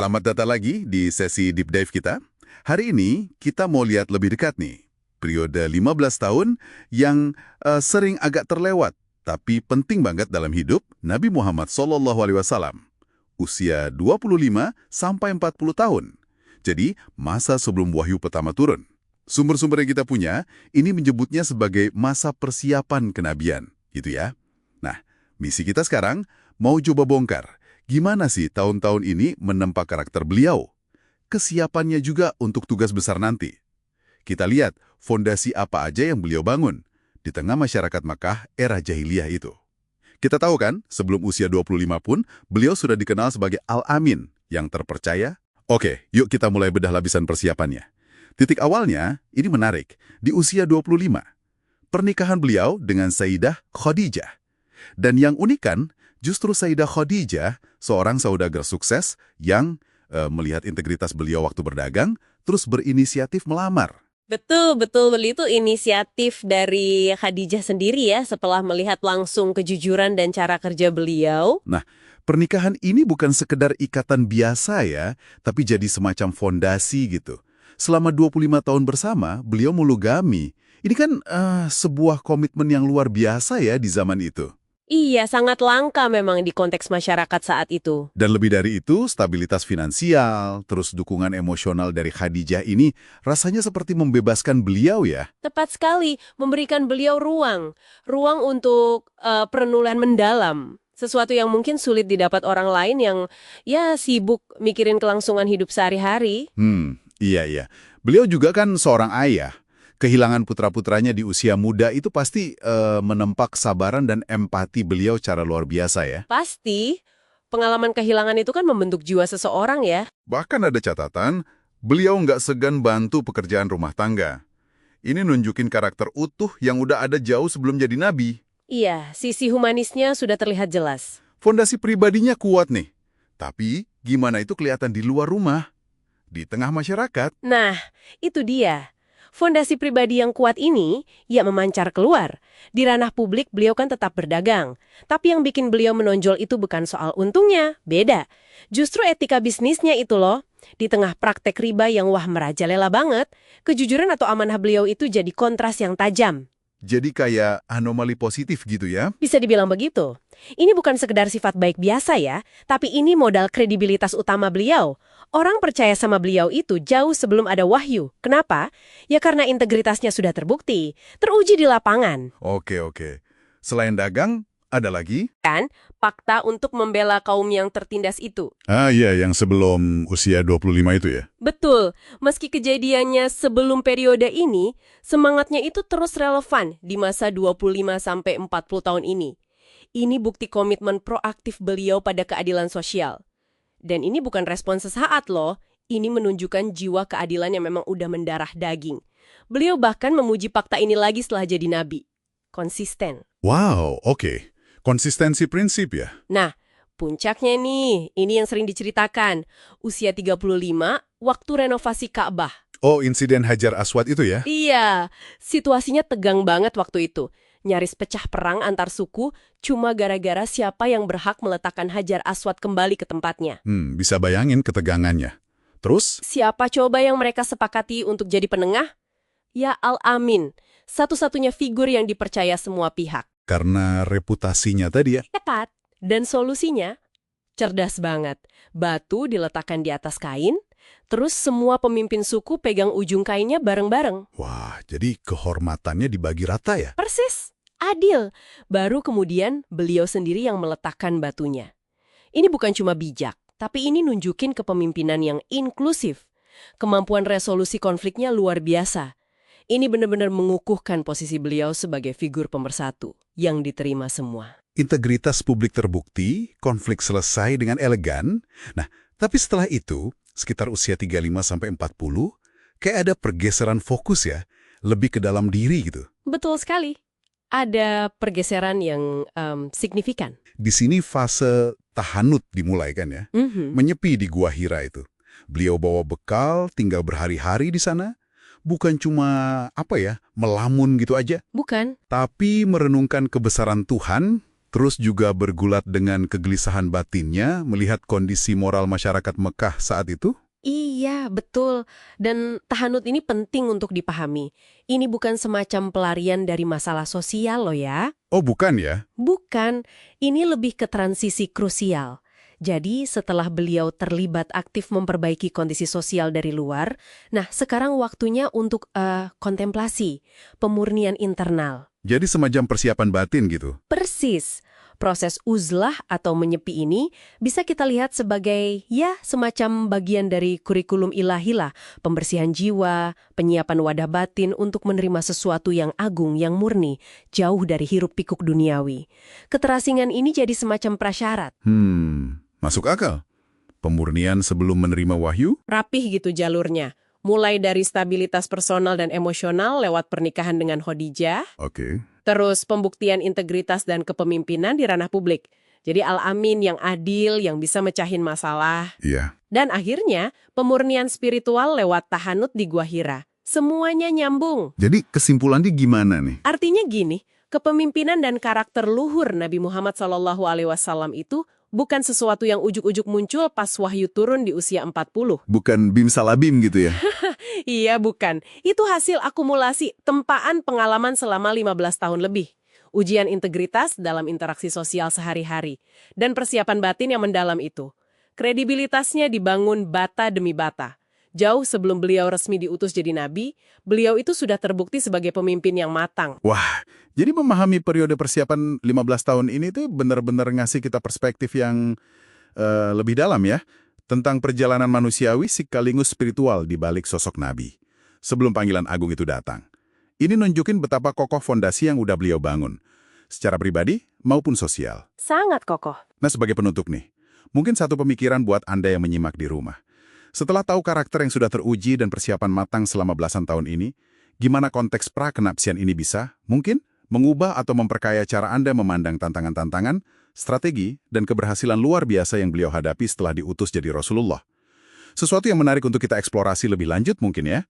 Selamat datang lagi di sesi Deep Dive kita. Hari ini kita mau lihat lebih dekat nih. Periode 15 tahun yang sering agak terlewat, tapi penting banget dalam hidup Nabi Muhammad SAW. Usia 25 sampai 40 tahun. Jadi, masa sebelum wahyu pertama turun. Sumber-sumber yang kita punya, ini menyebutnya sebagai masa persiapan kenabian, gitu ya. Nah, misi kita sekarang mau coba bongkar. Gimana sih tahun-tahun ini menempa karakter beliau? Kesiapannya juga untuk tugas besar nanti. Kita lihat fondasi apa aja yang beliau bangun di tengah masyarakat Makkah era jahiliyah itu. Kita tahu kan, sebelum usia 25 pun, beliau sudah dikenal sebagai Al-Amin, yang terpercaya. Oke, yuk kita mulai bedah lapisan persiapannya. Titik awalnya, ini menarik, di usia 25. Pernikahan beliau dengan Sayyidah Khadijah. Dan yang unik kan, justru Sayyidah Khadijah, seorang saudagar sukses yang melihat integritas beliau waktu berdagang, terus berinisiatif melamar. Betul, itu inisiatif dari Khadijah sendiri ya, setelah melihat langsung kejujuran dan cara kerja beliau. Nah, pernikahan ini bukan sekedar ikatan biasa ya, tapi jadi semacam fondasi gitu. Selama 25 tahun bersama, beliau monogami. Ini kan sebuah komitmen yang luar biasa ya di zaman itu. Iya, sangat langka memang di konteks masyarakat saat itu. Dan lebih dari itu, stabilitas finansial, terus dukungan emosional dari Khadijah ini rasanya seperti membebaskan beliau ya. Tepat sekali, memberikan beliau ruang untuk perenulan mendalam. Sesuatu yang mungkin sulit didapat orang lain yang ya sibuk mikirin kelangsungan hidup sehari-hari. Iya. Beliau juga kan seorang ayah. Kehilangan putra-putranya di usia muda itu pasti menempa kesabaran dan empati beliau secara luar biasa ya. Pasti, pengalaman kehilangan itu kan membentuk jiwa seseorang ya. Bahkan ada catatan, beliau nggak segan bantu pekerjaan rumah tangga. Ini nunjukin karakter utuh yang udah ada jauh sebelum jadi nabi. Iya, sisi humanisnya sudah terlihat jelas. Fondasi pribadinya kuat nih. Tapi gimana itu kelihatan di luar rumah? Di tengah masyarakat? Nah, itu dia. Fondasi pribadi yang kuat ini, ya memancar keluar. Di ranah publik beliau kan tetap berdagang. Tapi yang bikin beliau menonjol itu bukan soal untungnya, beda. Justru etika bisnisnya itu loh. Di tengah praktek riba yang merajalela banget, kejujuran atau amanah beliau itu jadi kontras yang tajam. Jadi kayak anomali positif gitu ya? Bisa dibilang begitu. Ini bukan sekedar sifat baik biasa ya, tapi ini modal kredibilitas utama beliau. Orang percaya sama beliau itu jauh sebelum ada wahyu. Kenapa? Ya karena integritasnya sudah terbukti, teruji di lapangan. Oke. Selain dagang, ada lagi? Kan, fakta untuk membela kaum yang tertindas itu. Iya, yang sebelum usia 25 itu ya? Betul, meski kejadiannya sebelum periode ini, semangatnya itu terus relevan di masa 25-40 tahun ini. Ini bukti komitmen proaktif beliau pada keadilan sosial. Dan ini bukan respon sesaat loh, ini menunjukkan jiwa keadilan yang memang udah mendarah daging. Beliau bahkan memuji fakta ini lagi setelah jadi nabi. Konsisten. Wow, oke. Konsistensi prinsip ya? Nah, puncaknya nih, ini yang sering diceritakan. Usia 35, waktu renovasi Ka'bah. Oh, insiden Hajar Aswad itu ya? Iya, situasinya tegang banget waktu itu. Nyaris pecah perang antar suku, cuma gara-gara siapa yang berhak meletakkan Hajar Aswad kembali ke tempatnya. Bisa bayangin ketegangannya. Terus? Siapa coba yang mereka sepakati untuk jadi penengah? Ya Al-Amin, satu-satunya figur yang dipercaya semua pihak. Karena reputasinya tadi ya? Tepat. Dan solusinya? Cerdas banget. Batu diletakkan di atas kain, terus semua pemimpin suku pegang ujung kainnya bareng-bareng. Wah, jadi kehormatannya dibagi rata ya? Persis. Adil. Baru kemudian beliau sendiri yang meletakkan batunya. Ini bukan cuma bijak, tapi ini nunjukin kepemimpinan yang inklusif. Kemampuan resolusi konfliknya luar biasa. Ini benar-benar mengukuhkan posisi beliau sebagai figur pemersatu yang diterima semua. Integritas publik terbukti, konflik selesai dengan elegan. Nah, tapi setelah itu, sekitar usia 35-40, kayak ada pergeseran fokus ya, lebih ke dalam diri gitu. Betul sekali. Ada pergeseran yang signifikan. Di sini fase tahanut dimulai kan ya? Menyepi di Gua Hira itu. Beliau bawa bekal, tinggal berhari-hari di sana. Bukan cuma, melamun gitu aja. Bukan. Tapi merenungkan kebesaran Tuhan, Terus juga bergulat dengan kegelisahan batinnya melihat kondisi moral masyarakat Mekah saat itu? Iya, betul. Dan tahanut ini penting untuk dipahami. Ini bukan semacam pelarian dari masalah sosial loh ya. Oh, bukan ya? Bukan, ini lebih ke transisi krusial. Jadi setelah beliau terlibat aktif memperbaiki kondisi sosial dari luar, nah sekarang waktunya untuk kontemplasi, pemurnian internal. Jadi semacam persiapan batin gitu? Persis. Proses uzlah atau menyepi ini bisa kita lihat sebagai ya semacam bagian dari kurikulum ilahi lah, pembersihan jiwa, penyiapan wadah batin untuk menerima sesuatu yang agung, yang murni, jauh dari hiruk pikuk duniawi. Keterasingan ini jadi semacam prasyarat. Masuk akal. Pemurnian sebelum menerima wahyu? Rapih gitu jalurnya. Mulai dari stabilitas personal dan emosional lewat pernikahan dengan Khadijah, Oke. terus pembuktian integritas dan kepemimpinan di ranah publik. Jadi al-amin yang adil, yang bisa mecahin masalah. Iya. Dan akhirnya, pemurnian spiritual lewat tahanut di Gua Hira. Semuanya nyambung. Jadi kesimpulannya gimana nih? Artinya gini, kepemimpinan dan karakter luhur Nabi Muhammad SAW itu bukan sesuatu yang ujuk-ujuk muncul pas wahyu turun di usia 40. Bukan bim salabim gitu ya? Iya, bukan. Itu hasil akumulasi tempaan pengalaman selama 15 tahun lebih. Ujian integritas dalam interaksi sosial sehari-hari. Dan persiapan batin yang mendalam itu. Kredibilitasnya dibangun bata demi bata. Jauh sebelum beliau resmi diutus jadi nabi, beliau itu sudah terbukti sebagai pemimpin yang matang. Wah, jadi memahami periode persiapan 15 tahun ini tuh benar-benar ngasih kita perspektif yang lebih dalam ya, tentang perjalanan manusiawi sekaligus spiritual di balik sosok nabi. Sebelum panggilan agung itu datang. Ini nunjukin betapa kokoh fondasi yang udah beliau bangun, secara pribadi maupun sosial. Sangat kokoh. Nah, sebagai penutup nih, mungkin satu pemikiran buat Anda yang menyimak di rumah. Setelah tahu karakter yang sudah teruji dan persiapan matang selama belasan tahun ini, gimana konteks prakenapsian ini bisa, mungkin, mengubah atau memperkaya cara Anda memandang tantangan-tantangan, strategi, dan keberhasilan luar biasa yang beliau hadapi setelah diutus jadi Rasulullah. Sesuatu yang menarik untuk kita eksplorasi lebih lanjut mungkin ya.